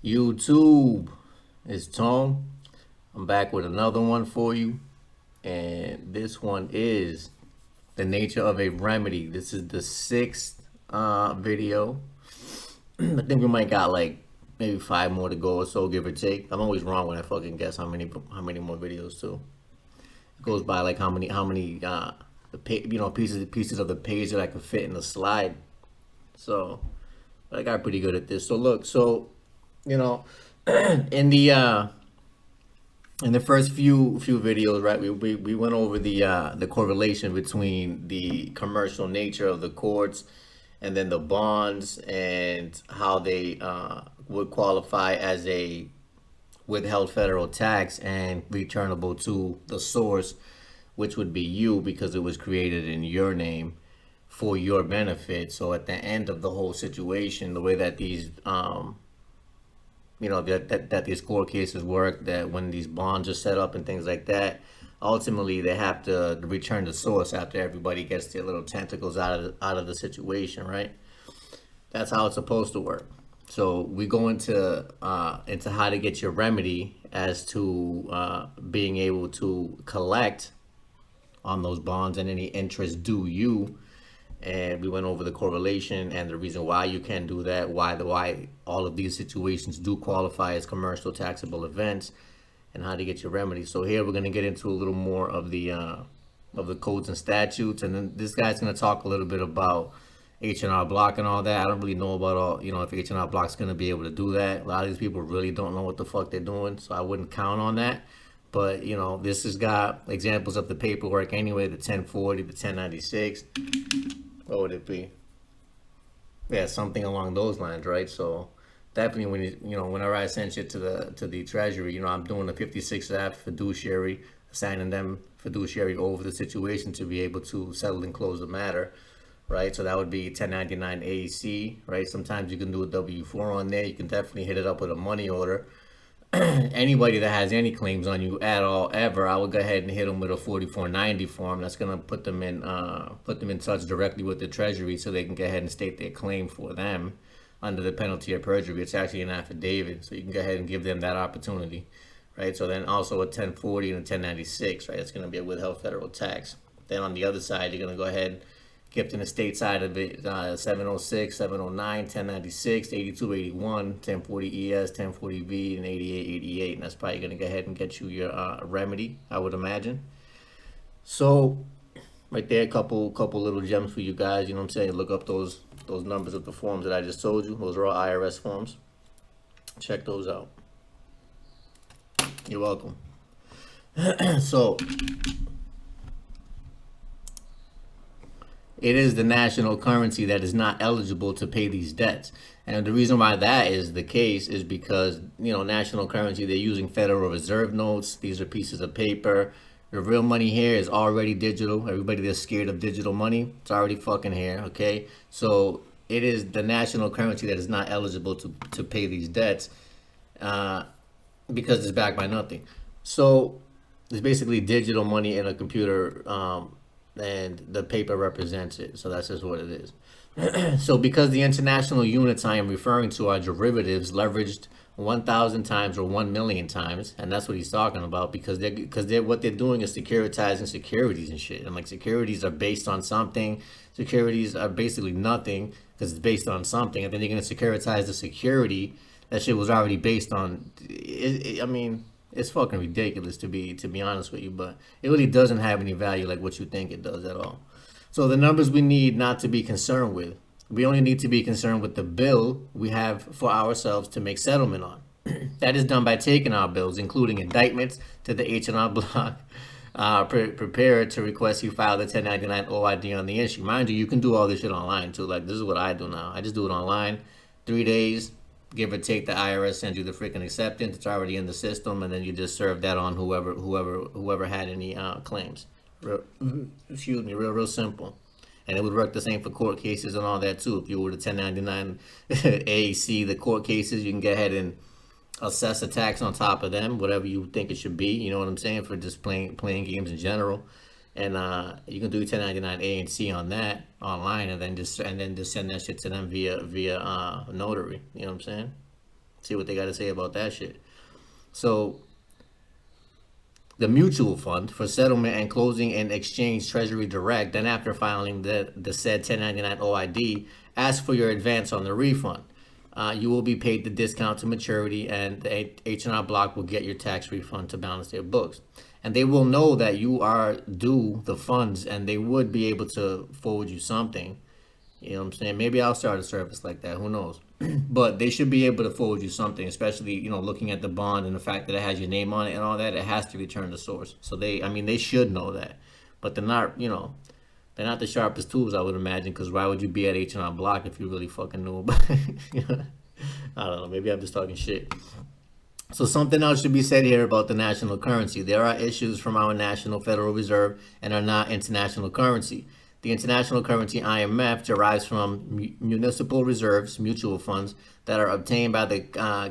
YouTube, it's Tone. I'm back with another one for you, and this one is the nature of a remedy. This is the sixth video. I think we might got like maybe five more to go or so, give or take. I'm always wrong when I fucking guess how many more videos too. It goes by like how many pieces of the page that I could fit in the slide. So, but I got pretty good at this. So look, you know, in the first few videos, right, we went over the correlation between the commercial nature of the courts and then the bonds and how they would qualify as a withheld federal tax and returnable to the source, which would be you because it was created in your name for your benefit. So at the end of the whole situation, the way that these that these court cases work, that when these bonds are set up and things like that, ultimately they have to return the source after everybody gets their little tentacles out of the situation, right? That's how it's supposed to work. So we go into how to get your remedy as to being able to collect on those bonds and any interest due you. And we went over the correlation and the reason why you can do that, why all of these situations do qualify as commercial taxable events, and how to get your remedy. So here we're going to get into a little more of the codes and statutes, and then this guy's going to talk a little bit about H&R Block and all that. I don't really know about all, if H&R Block's going to be able to do that. A lot of these people really don't know what the fuck they're doing, so I wouldn't count on that. But, this has got examples of the paperwork anyway, the 1040, the 1096. What would it be? Yeah, something along those lines, right? So definitely whenever I send shit to the treasury, I'm doing a 56F fiduciary, assigning them fiduciary over the situation to be able to settle and close the matter, right? So that would be 1099 AC, right? Sometimes you can do a W-4 on there. You can definitely hit it up with a money order. Anybody that has any claims on you at all ever, I would go ahead and hit them with a 4490 form. That's gonna put them in touch directly with the treasury so they can go ahead and state their claim for them under the penalty of perjury. It's actually an affidavit, so you can go ahead and give them that opportunity, right? So then also a 1040 and a 1096, right? It's gonna be a withheld federal tax. Then on the other side, you're gonna go ahead gift in the state side of it, 706, 709, 1096, 8281, 1040 ES, 1040 V, and 8888. And that's probably going to go ahead and get you your remedy, I would imagine. So, right there, a couple little gems for you guys. You know what I'm saying? Look up those numbers of the forms that I just told you. Those are all IRS forms. Check those out. You're welcome. So, it is the national currency that is not eligible to pay these debts. And the reason why that is the case is because, national currency, they're using Federal Reserve notes. These are pieces of paper. The real money here is already digital. Everybody that's scared of digital money, it's already fucking here, okay? So it is the national currency that is not eligible to pay these debts because it's backed by nothing. So it's basically digital money in a computer, and the paper represents it. So that's just what it is. So because the international units I am referring to are derivatives leveraged 1,000 times or 1 million times, and that's what he's talking about, because they're what they're doing is securitizing securities and shit. And like, securities are based on something. Securities are basically nothing because it's based on something, and then they're gonna securitize the security that shit was already based on. I mean, it's fucking ridiculous to be honest with you, but it really doesn't have any value like what you think it does at all. So the numbers we need not to be concerned with. We only need to be concerned with the bill we have for ourselves to make settlement on. That is done by taking our bills, including indictments, to the H&R Block prepared to request you file the 1099 OID on the issue. Mind you, you can do all this shit online too. Like, this is what I do now. I just do it online. 3 days, give or take, the IRS sends you the freaking acceptance. It's already in the system, and then you just serve that on whoever had any claims. Real simple. And it would work the same for court cases and all that too. If you were to 1099 AAC, the court cases, you can go ahead and assess a tax on top of them, whatever you think it should be. You know what I'm saying? For just playing games in general. And you can do 1099 A and C on that online, and then just send that shit to them via notary. You know what I'm saying? See what they got to say about that shit. So the mutual fund for settlement and closing and exchange treasury direct, then after filing the said 1099 OID, ask for your advance on the refund. You will be paid the discount to maturity, and the H&R Block will get your tax refund to balance their books. And they will know that you are due the funds, and they would be able to forward you something. You know what I'm saying? Maybe I'll start a service like that. Who knows? But they should be able to forward you something, especially, you know, looking at the bond and the fact that it has your name on it and all that. It has to return the source. So they should know that. But they're not, you know, they're not the sharpest tools, I would imagine, because why would you be at H&R Block if you really fucking knew about it? I don't know. Maybe I'm just talking shit. So something else should be said here about the national currency. There are issues from our National Federal Reserve and are not international currency. The international currency, IMF, derives from municipal reserves, mutual funds, that are obtained by the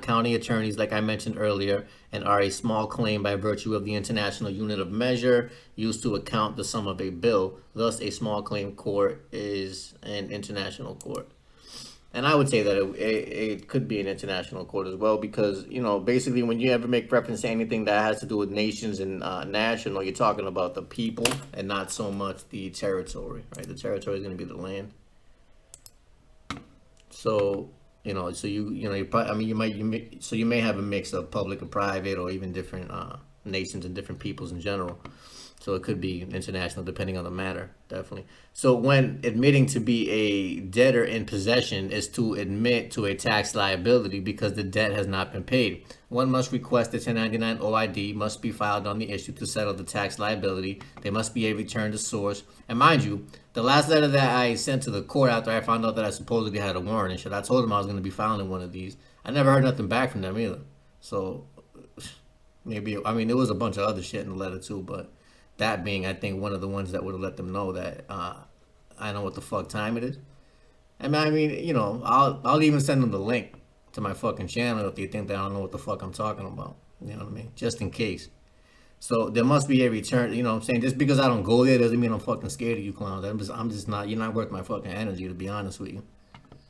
county attorneys, like I mentioned earlier, and are a small claim by virtue of the international unit of measure used to account the sum of a bill. Thus, a small claim court is an international court. And I would say that it could be an international court as well, because, you know, basically when you ever make reference to anything that has to do with nations and national, you're talking about the people and not so much the territory, right? The territory is going to be the land. So, you know, so you probably, I mean, you may have a mix of public and private, or even different nations and different peoples in general. So it could be international depending on the matter, definitely. So when admitting to be a debtor in possession is to admit to a tax liability because the debt has not been paid. One must request the 1099 OID, must be filed on the issue to settle the tax liability. There must be a return to source. And mind you, the last letter that I sent to the court after I found out that I supposedly had a warrant and shit, I told them I was going to be filing one of these. I never heard nothing back from them either. So maybe, I mean, there was a bunch of other shit in the letter too, but that being, I think, one of the ones that would have let them know that I know what the fuck time it is. I mean, you know, I'll even send them the link to my fucking channel if they think that I don't know what the fuck I'm talking about. You know what I mean? Just in case. So there must be a return. You know what I'm saying? Just because I don't go there doesn't mean I'm fucking scared of you clowns. I'm just not. You're not worth my fucking energy, to be honest with you.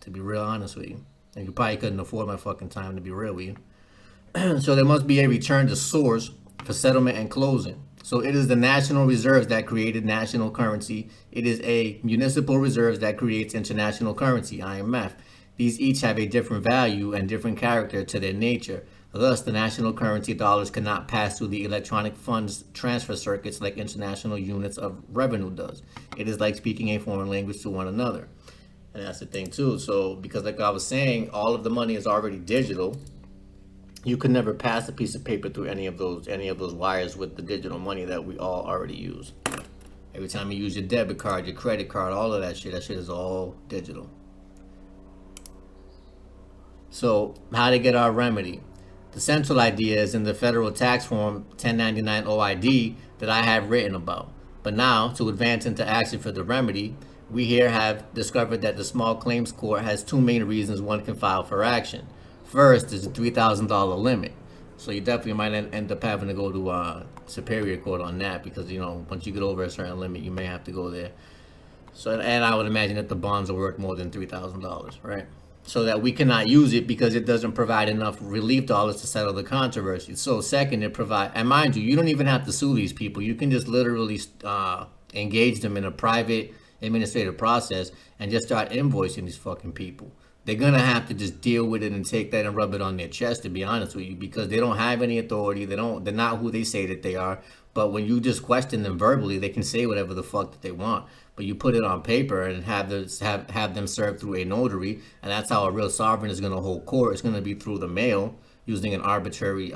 To be real honest with you. And you probably couldn't afford my fucking time, to be real with you. So there must be a return to source for settlement and closing. So it is the national reserves that created national currency. It is a municipal reserves that creates international currency, IMF. These each have a different value and different character to their nature. Thus, the national currency dollars cannot pass through the electronic funds transfer circuits like international units of revenue does. It is like speaking a foreign language to one another. And that's the thing too. So, because like I was saying, all of the money is already digital. You could never pass a piece of paper through any of those wires with the digital money that we all already use. Every time you use your debit card, your credit card, all of that shit is all digital. So how to get our remedy? The central idea is in the federal tax form 1099 OID that I have written about. But now, to advance into action for the remedy, we here have discovered that the small claims court has two main reasons one can file for action. First is a $3,000 limit. So you definitely might end up having to go to Superior Court on that, because, you know, once you get over a certain limit, you may have to go there. So, and I would imagine that the bonds are worth more than $3,000, right? So that we cannot use it because it doesn't provide enough relief dollars to settle the controversy. So second, it provides, and mind you, you don't even have to sue these people. You can just literally engage them in a private administrative process and just start invoicing these fucking people. They're gonna have to just deal with it and take that and rub it on their chest, to be honest with you, because they don't have any authority. They're not who they say that they are. But when you just question them verbally, they can say whatever the fuck that they want. But you put it on paper and have them served through a notary, and that's how a real sovereign is gonna hold court. It's gonna be through the mail using an arbitrary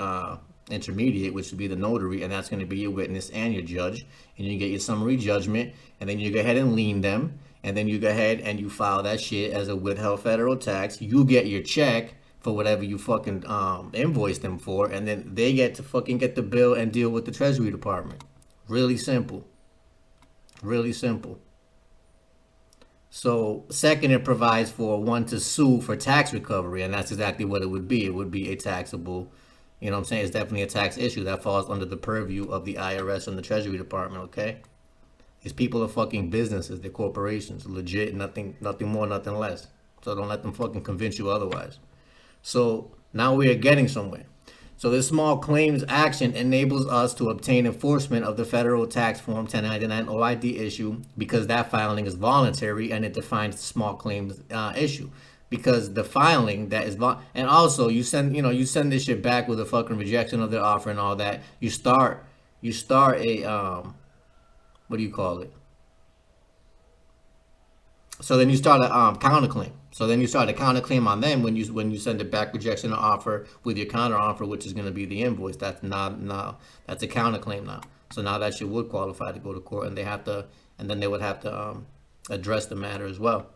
intermediate, which would be the notary, and that's gonna be your witness and your judge. And you get your summary judgment, and then you go ahead and lien them. And then you go ahead and you file that shit as a withheld federal tax. You get your check for whatever you fucking invoice them for, and then they get to fucking get the bill and deal with the Treasury Department. Really simple. Really simple. So second, it provides for one to sue for tax recovery, and that's exactly what it would be. It would be a taxable, you know what I'm saying? It's definitely a tax issue that falls under the purview of the IRS and the Treasury Department, okay? These people are fucking businesses, they're corporations, legit, nothing more, nothing less. So don't let them fucking convince you otherwise. So Now we are getting somewhere. So this small claims action enables us to obtain enforcement of the federal tax form 1099 OID issue, because that filing is voluntary and it defines the small claims issue. Because the filing that is and also you send this shit back with a fucking rejection of the offer and all that. You start a what do you call it? So then you start a counterclaim. So then you start a counterclaim on them when you send it back, rejection of offer, with your counter offer, which is going to be the invoice. That's that's a counterclaim now. So now that shit would qualify to go to court, and then they would have to address the matter as well.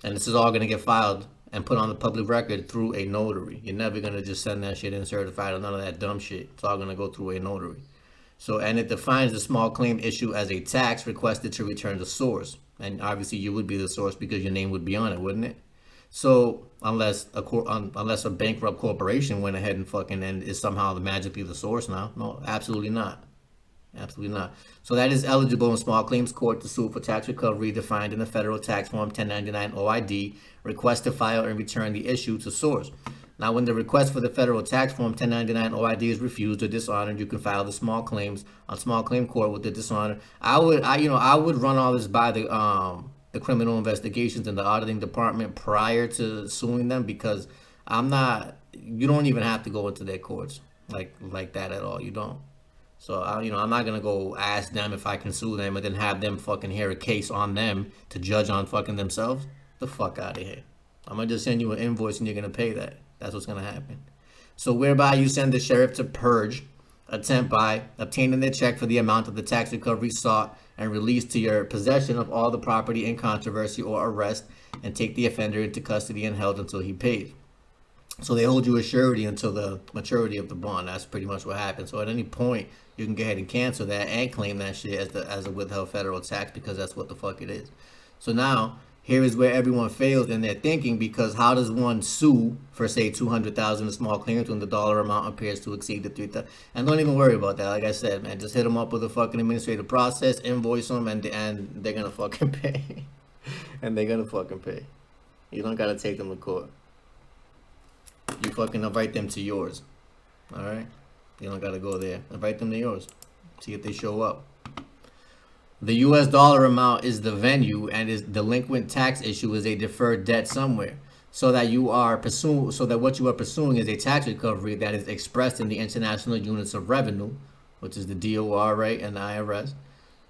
And this is all going to get filed and put on the public record through a notary. You're never going to just send that shit in certified or none of that dumb shit. It's all going to go through a notary. So, and it defines the small claim issue as a tax requested to return the source. And obviously you would be the source because your name would be on it, wouldn't it? So unless a bankrupt corporation went ahead and fucking and is somehow magically the source now. No, absolutely not. Absolutely not. So that is eligible in small claims court to sue for tax recovery defined in the federal tax form 1099 OID, request to file and return the issue to source. Now, when the request for the federal tax form 1099 OID is refused or dishonored, you can file the small claims on small claim court with the dishonor. I would run all this by the criminal investigations and the auditing department prior to suing them, because you don't even have to go into their courts like that at all. You don't. So I'm not gonna go ask them if I can sue them and then have them fucking hear a case on them to judge on fucking themselves. The fuck out of here. I'm gonna just send you an invoice and you're gonna pay that. That's what's gonna happen. So whereby you send the sheriff to purge, attempt by obtaining the check for the amount of the tax recovery sought and release to your possession of all the property in controversy or arrest, and take the offender into custody and held until he pays. So they hold you as surety until the maturity of the bond. That's pretty much what happens. So at any point, you can go ahead and cancel that and claim that shit as a withheld federal tax, because that's what the fuck it is. So now, here is where everyone fails in their thinking, because how does one sue for, say, $200,000 in small claims when the dollar amount appears to exceed the $3,000? And don't even worry about that. Like I said, man, just hit them up with a fucking administrative process, invoice them, and they're gonna fucking pay. And they're gonna fucking pay. You don't gotta take them to court. You fucking invite them to yours. All right? You don't gotta go there. Invite them to yours. See if they show up. The U.S. dollar amount is the venue, and is delinquent tax issue is a deferred debt somewhere. So that what you are pursuing is a tax recovery that is expressed in the international units of revenue, which is the DOR, right, and the IRS,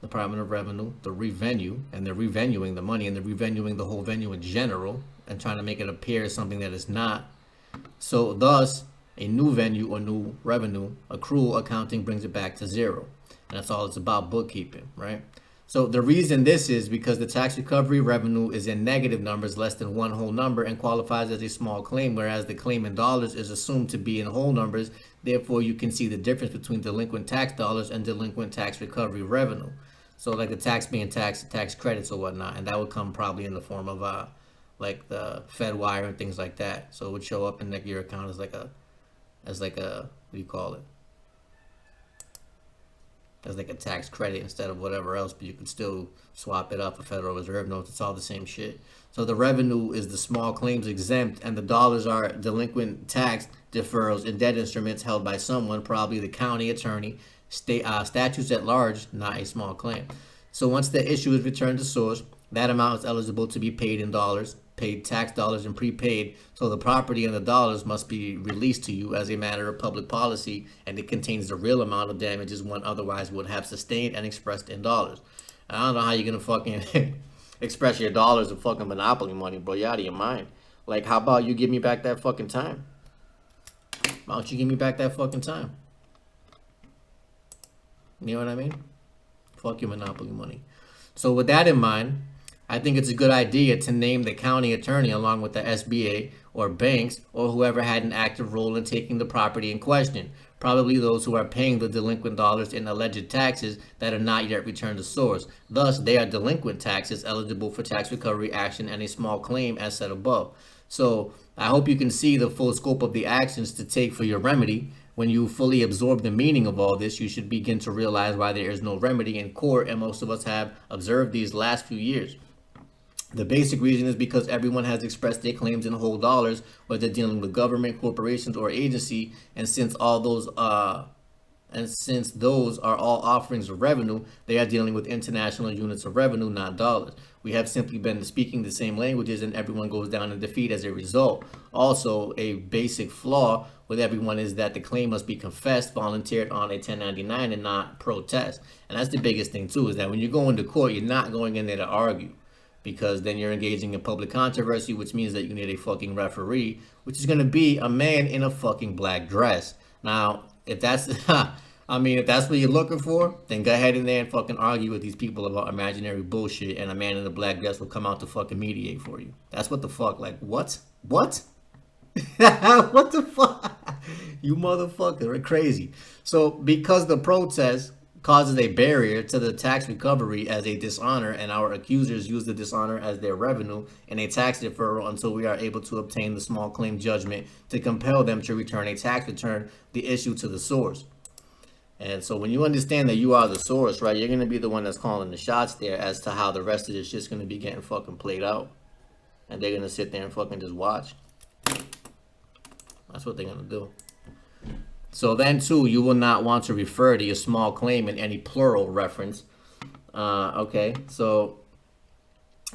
Department of Revenue, the revenue, and they're revenuing the money, and they're revenuing the whole venue in general, and trying to make it appear as something that it's not. So thus, a new venue or new revenue accrual accounting brings it back to zero. And that's all it's about, bookkeeping, right? So the reason this is because the tax recovery revenue is in negative numbers, less than one whole number, and qualifies as a small claim, whereas the claim in dollars is assumed to be in whole numbers. Therefore, you can see the difference between delinquent tax dollars and delinquent tax recovery revenue. So like the tax being tax credits or whatnot, and that would come probably in the form of like the Fed wire and things like that. So it would show up in like your account as like a what do you call it? As like a tax credit instead of whatever else, but you could still swap it up for Federal Reserve notes. It's all the same shit. So the revenue is the small claims exempt, and the dollars are delinquent tax deferrals and debt instruments held by someone, probably the county attorney, statutes at large, not a small claim. So once the issue is returned to source, that amount is eligible to be paid in dollars, paid tax dollars and prepaid. So the property and the dollars must be released to you as a matter of public policy, and it contains the real amount of damages one otherwise would have sustained and expressed in dollars. I don't know how you're gonna fucking express your dollars in fucking monopoly money, bro. You're out of your mind. Like, how about you give me back that fucking time? Why don't you give me back that fucking time? You know what I mean? Fuck your monopoly money. So with that in mind, I think it's a good idea to name the county attorney along with the SBA or banks or whoever had an active role in taking the property in question. Probably those who are paying the delinquent dollars in alleged taxes that are not yet returned to source. Thus, they are delinquent taxes eligible for tax recovery action and a small claim as said above. So I hope you can see the full scope of the actions to take for your remedy. When you fully absorb the meaning of all this, you should begin to realize why there is no remedy in court, and most of us have observed these last few years. The basic reason is because everyone has expressed their claims in whole dollars, whether dealing with government, corporations, or agency, and since those are all offerings of revenue, they are dealing with international units of revenue, not dollars. We have simply been speaking the same languages, and everyone goes down in defeat as a result. Also, a basic flaw with everyone is that the claim must be confessed, volunteered on a 1099, and not protest. And that's the biggest thing too, is that when you go into court, you're not going in there to argue, because then you're engaging in public controversy, which means that you need a fucking referee, which is going to be a man in a fucking black dress. Now, if that's, if that's what you're looking for, then go ahead in there and fucking argue with these people about imaginary bullshit, and a man in a black dress will come out to fucking mediate for you. That's what the fuck, like, what? What? What the fuck? You motherfucker are crazy. So, because the protest causes a barrier to the tax recovery as a dishonor, and our accusers use the dishonor as their revenue and a tax deferral until we are able to obtain the small claim judgment to compel them to return a tax return, the issue to the source. And so when you understand that you are the source, right, you're going to be the one that's calling the shots there as to how the rest of this shit's going to be getting fucking played out. And they're going to sit there and fucking just watch. That's what they're going to do. So then, too, you will not want to refer to your small claim in any plural reference. Okay, so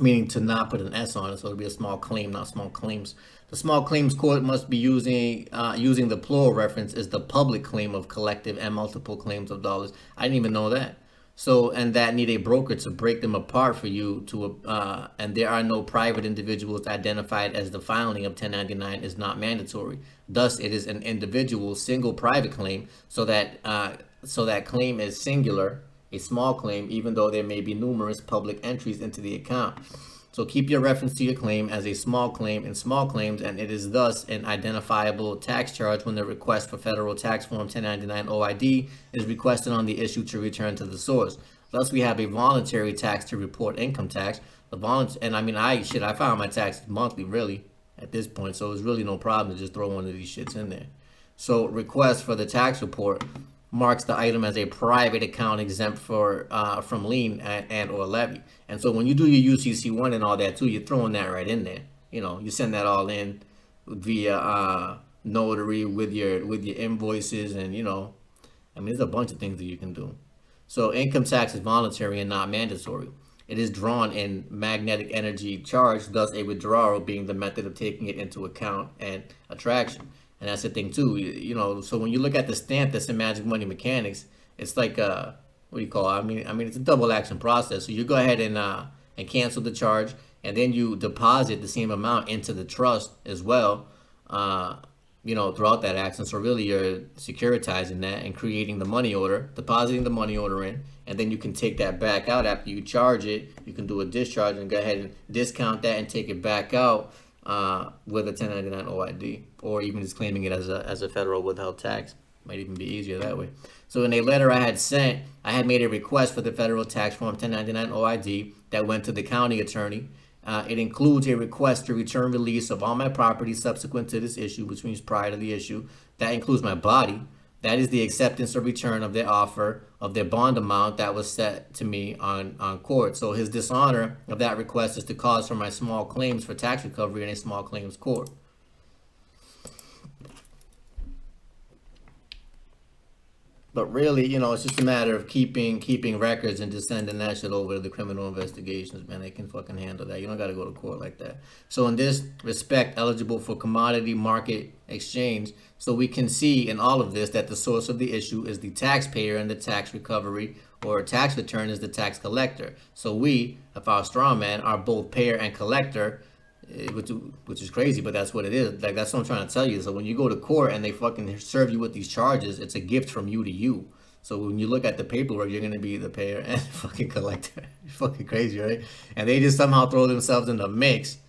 meaning to not put an S on it, so it'll be a small claim, not small claims. The small claims court must be using the plural reference is the public claim of collective and multiple claims of dollars. I didn't even know that. So, and that need a broker to break them apart for you to, and there are no private individuals identified as the filing of 1099 is not mandatory. Thus, it is an individual single private claim, so that claim is singular, a small claim, even though there may be numerous public entries into the account. So keep your reference to your claim as a small claim in small claims, and it is thus an identifiable tax charge when the request for federal tax form 1099 OID is requested on the issue to return to the source. Thus, we have a voluntary tax to report income tax. I file my taxes monthly, really, at this point, so it's really no problem to just throw one of these shits in there. So request for the tax report marks the item as a private account exempt from lien and or levy. And so when you do your UCC1 and all that too, you're throwing that right in there. You know, you send that all in via notary with your invoices, and there's a bunch of things that you can do. So income tax is voluntary and not mandatory. It is drawn in magnetic energy charge, thus a withdrawal being the method of taking it into account and attraction. And that's the thing too, so when you look at the stamp that's in Magic Money Mechanics, it's like it's a double action process. So you go ahead and cancel the charge, and then you deposit the same amount into the trust as well, throughout that action. So really you're securitizing that and creating the money order, depositing the money order in, and then you can take that back out after you charge it. You can do a discharge and go ahead and discount that and take it back out with a 1099 OID, or even just claiming it as a federal withheld tax. Might even be easier that way. So in a letter I had sent, I had made a request for the federal tax form 1099 OID that went to the county attorney. It includes a request to return release of all my property subsequent to this issue, which means prior to the issue. That includes my body. That is the acceptance or return of their offer of their bond amount that was set to me on court. So his dishonor of that request is the cause for my small claims for tax recovery in a small claims court. But really, it's just a matter of keeping records and just sending that shit over to the criminal investigations, man. They can fucking handle that. You don't got to go to court like that. So in this respect, eligible for commodity market exchange. So we can see in all of this that the source of the issue is the taxpayer, and the tax recovery or tax return is the tax collector. So we, if our straw man, are both payer and collector, which is crazy, but that's what it is. Like, that's what I'm trying to tell you. So when you go to court and they fucking serve you with these charges, it's a gift from you to you. So when you look at the paperwork, you're going to be the payer and fucking collector. It's fucking crazy, right? And they just somehow throw themselves in the mix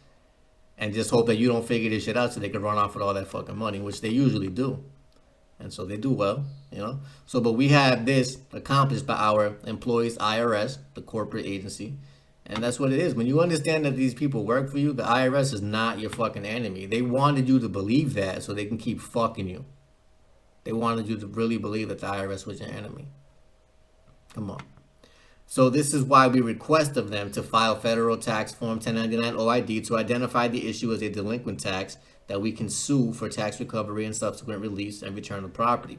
and just hope that you don't figure this shit out so they can run off with all that fucking money, which they usually do. And so they do well, So, but we have this accomplished by our employees, IRS, the corporate agency. And that's what it is. When you understand that these people work for you, the IRS is not your fucking enemy. They wanted you to believe that so they can keep fucking you. They wanted you to really believe that the IRS was your enemy. Come on. So this is why we request of them to file federal tax form 1099 OID to identify the issue as a delinquent tax that we can sue for tax recovery and subsequent release and return of property.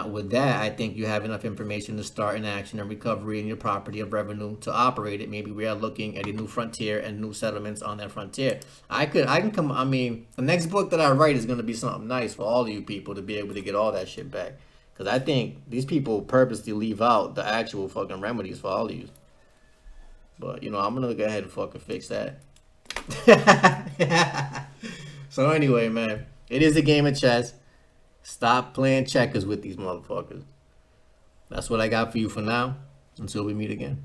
With that, I think you have enough information to start an action and recovery in your property of revenue to operate it. Maybe we are looking at a new frontier and new settlements on that frontier. I can come. I mean, the next book that I write is going to be something nice for all of you people to be able to get all that shit back. Because I think these people purposely leave out the actual fucking remedies for all of you. But, you know, I'm going to go ahead and fucking fix that. So anyway, man, it is a game of chess. Stop playing checkers with these motherfuckers. That's what I got for you for now. Until we meet again.